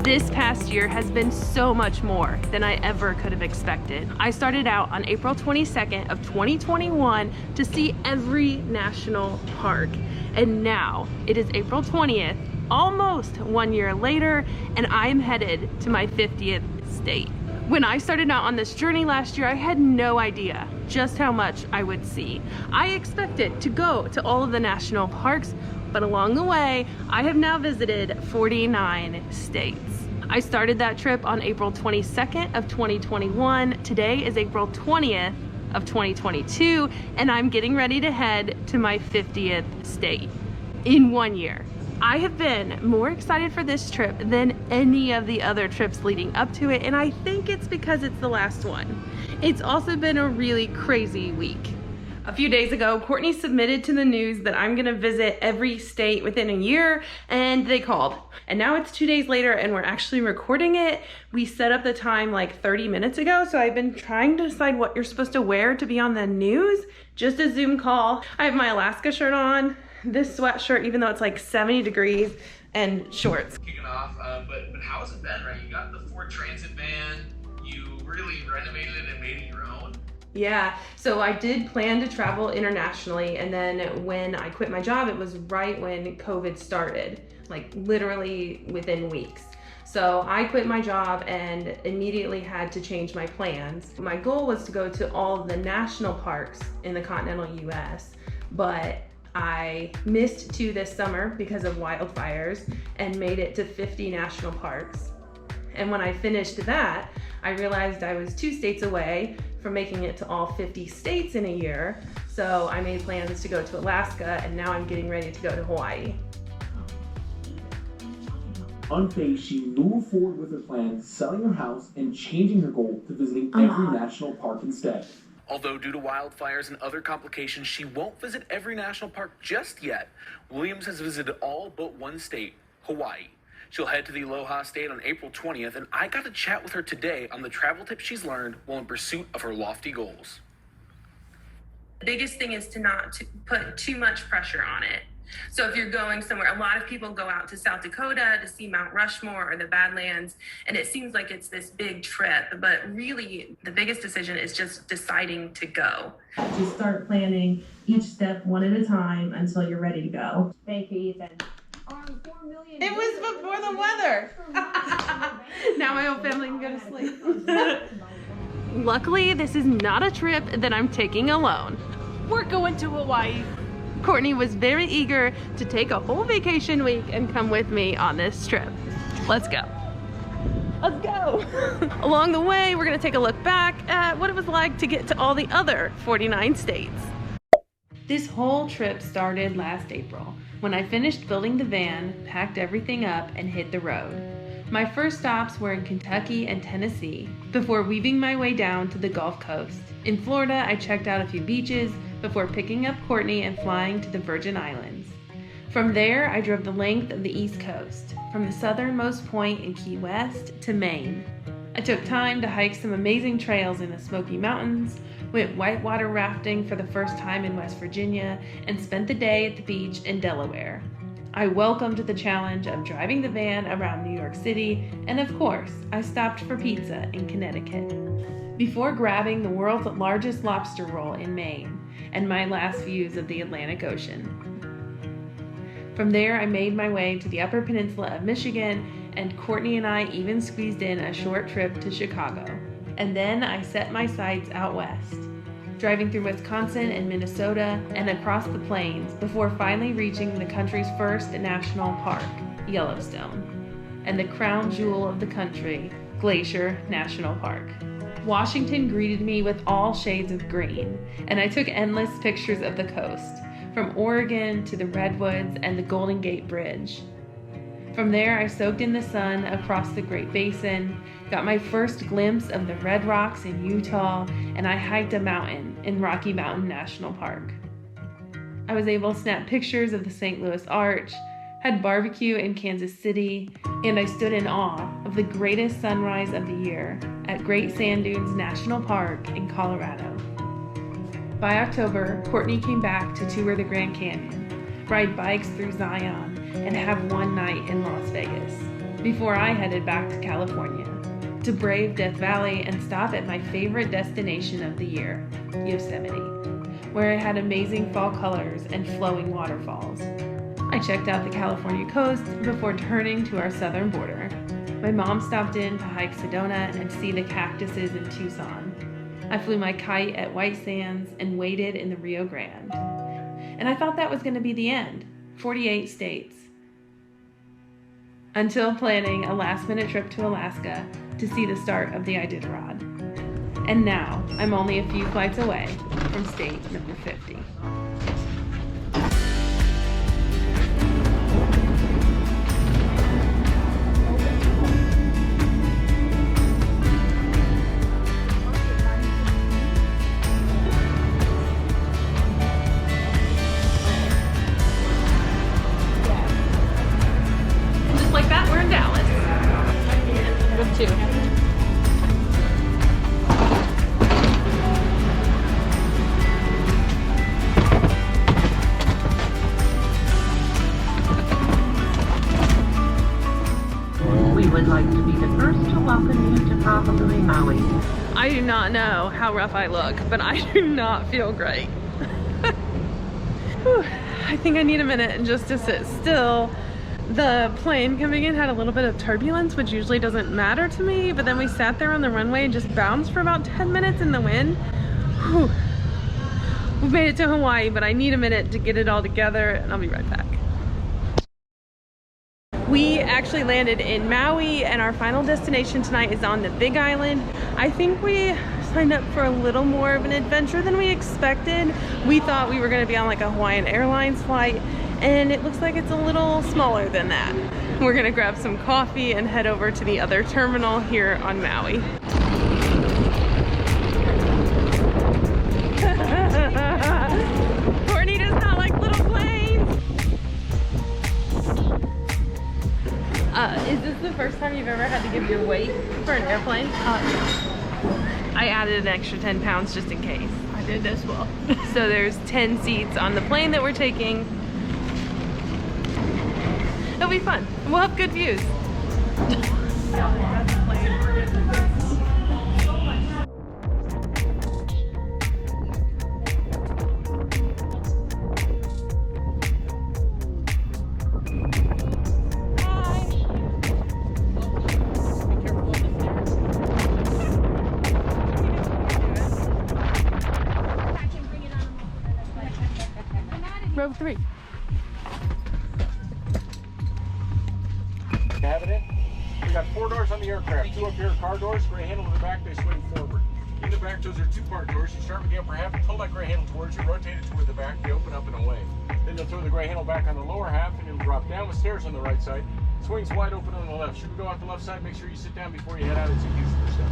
This past year has been so much more than I ever could have expected. I started out on April 22nd of 2021 to see every national park. And now it is April 20th, almost 1 year later, and I'm headed to my 50th state. When I started out on this journey last year, I had no idea just how much I would see. I expected to go to all of the national parks, but along the way, I have now visited 49 states. I started that trip on April 22nd of 2021. Today is April 20th of 2022, and I'm getting ready to head to my 50th state in 1 year. I have been more excited for this trip than any of the other trips leading up to it, and I think it's because it's the last one. It's also been a really crazy week. A few days ago, Courtney submitted to the news that I'm gonna visit every state within a year, and they called. And now it's 2 days later and we're actually recording it. We set up the time like 30 minutes ago, so I've been trying to decide what you're supposed to wear to be on the news. Just a Zoom call. I have my Alaska shirt on, this sweatshirt, even though it's like 70 degrees, and shorts. Kicking off, but how's it been, right? You got the Ford Transit van, you really renovated it and made it your own. Yeah, so I did plan to travel internationally, and then when I quit my job, it was right when COVID started, like literally within weeks. So I quit my job and immediately had to change my plans. My goal was to go to all of the national parks in the continental US, but I missed 2 this summer because of wildfires and made it to 50 national parks. And when I finished that, I realized I was 2 states away from making it to all 50 states in a year. So I made plans to go to Alaska, and now I'm getting ready to go to Hawaii. Unfazed, she moved forward with her plans, selling her house and changing her goal to visiting every national park instead. Although due to wildfires and other complications, she won't visit every national park just yet. Williams has visited all but 1 state, Hawaii. She'll head to the Aloha State on April 20th, and I got to chat with her today on the travel tips she's learned while in pursuit of her lofty goals. The biggest thing is to not put too much pressure on it. So if you're going somewhere, a lot of people go out to South Dakota to see Mount Rushmore or the Badlands, and it seems like it's this big trip, but really the biggest decision is just deciding to go. Just start planning each step one at a time until you're ready to go. Thank you, Ethan. It was before the weather. Now my whole family can go to sleep. Luckily, this is not a trip that I'm taking alone. We're going to Hawaii. Courtney was very eager to take a whole vacation week and come with me on this trip. Let's go. Let's go. Along the way, we're gonna take a look back at what it was like to get to all the other 49 states. This whole trip started last April when I finished building the van, packed everything up, and hit the road. My first stops were in Kentucky and Tennessee before weaving my way down to the Gulf Coast. In Florida, I checked out a few beaches before picking up Courtney and flying to the Virgin Islands. From there, I drove the length of the East Coast, from the southernmost point in Key West to Maine. I took time to hike some amazing trails in the Smoky Mountains, went whitewater rafting for the first time in West Virginia, and spent the day at the beach in Delaware. I welcomed the challenge of driving the van around New York City, and of course, I stopped for pizza in Connecticut, before grabbing the world's largest lobster roll in Maine, and my last views of the Atlantic Ocean. From there, I made my way to the Upper Peninsula of Michigan, and Courtney and I even squeezed in a short trip to Chicago. And then I set my sights out west, driving through Wisconsin and Minnesota and across the plains before finally reaching the country's first national park, Yellowstone, and the crown jewel of the country, Glacier National Park. Washington greeted me with all shades of green, and I took endless pictures of the coast, from Oregon to the Redwoods and the Golden Gate Bridge. From there, I soaked in the sun across the Great Basin, got my first glimpse of the Red Rocks in Utah, and I hiked a mountain in Rocky Mountain National Park. I was able to snap pictures of the St. Louis Arch, had barbecue in Kansas City, and I stood in awe of the greatest sunrise of the year at Great Sand Dunes National Park in Colorado. By October, Courtney came back to tour the Grand Canyon, ride bikes through Zion, and have one night in Las Vegas. before I headed back to California to brave Death Valley and stop at my favorite destination of the year, Yosemite, where it had amazing fall colors and flowing waterfalls. I checked out the California coast before turning to our southern border. My mom stopped in to hike Sedona and see the cactuses in Tucson. I flew my kite at White Sands and waded in the Rio Grande. And I thought that was going to be the end, 48 states. Until planning a last-minute trip to Alaska to see the start of the Iditarod. And now, I'm only a few flights away from state number 50. Just like that, we're in Dallas. With two. We would like to be the first to welcome you to Honolulu, Maui. I do not know how rough I look, but I do not feel great. Whew, I think I need a minute just to sit still. The plane coming in had a little bit of turbulence, which usually doesn't matter to me, but then we sat there on the runway and just bounced for about 10 minutes in the wind. Whew. We made it to Hawaii, but I need a minute to get it all together, and I'll be right back. We actually landed in Maui, and our final destination tonight is on the Big Island. I think we signed up for a little more of an adventure than we expected. We thought we were going to be on like a Hawaiian Airlines flight, and it looks like it's a little smaller than that. We're going to grab some coffee and head over to the other terminal here on Maui. Courtney does not like little planes. Is this the first time you've ever had to give your weight for an airplane? I added an extra 10 pounds just in case. I did as well. So there's 10 seats on the plane that we're taking. It'll be fun. We'll have good views. Row 3. Have it in. We got 4 doors on the aircraft. 2 up here are car doors. Gray handle in the back, they swing forward. In the back, those are 2-part doors. You start with the upper half, pull that gray handle towards you, rotate it toward the back, they open up and away. Then you'll throw the gray handle back on the lower half, and it'll drop down with stairs on the right side. Swings wide open on the left. Should we go out the left side? Make sure you sit down before you head out. It's a huge step.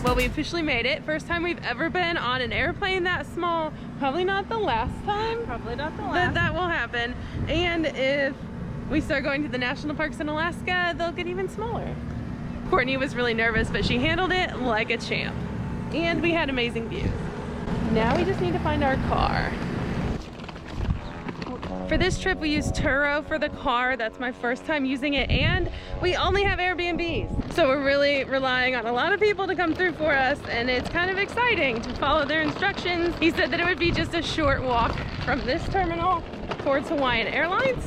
Well, we officially made it. First time we've ever been on an airplane that small. Probably not the last time. Probably not the last. That will happen. And if we start going to the national parks in Alaska, they'll get even smaller. Courtney was really nervous, but she handled it like a champ. and we had amazing views. Now we just need to find our car. For this trip, we used Turo for the car. That's my first time using it, and we only have Airbnbs. So we're really relying on a lot of people to come through for us, and it's kind of exciting to follow their instructions. He said that it would be just a short walk from this terminal towards Hawaiian Airlines,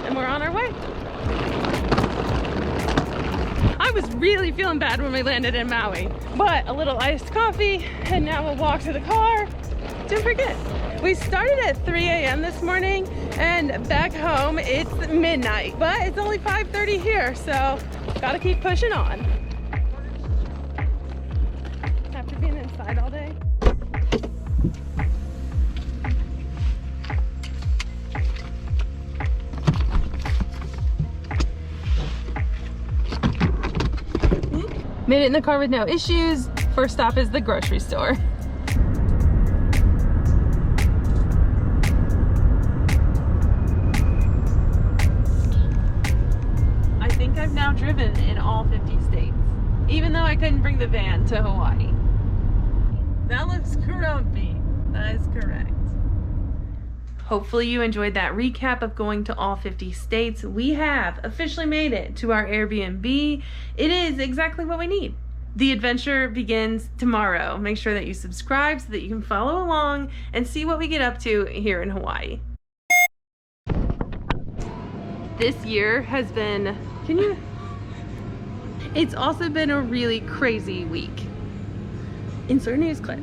and we're on our way. I was really feeling bad when we landed in Maui, but a little iced coffee, and now we'll walk to the car. Doing pretty good. We started at 3 a.m. this morning, and back home it's midnight, but it's only 5:30 here, so gotta keep pushing on. After being inside all day. Made it in the car with no issues. First stop is the grocery store. I think I've now driven in all 50 states, even though I couldn't bring the van to Hawaii. That looks grumpy. That is correct. Hopefully you enjoyed that recap of going to all 50 states. We have officially made it to our Airbnb. It is exactly what we need. The adventure begins tomorrow. Make sure that you subscribe so that you can follow along and see what we get up to here in Hawaii. This year has been, it's also been a really crazy week. Insert news clip.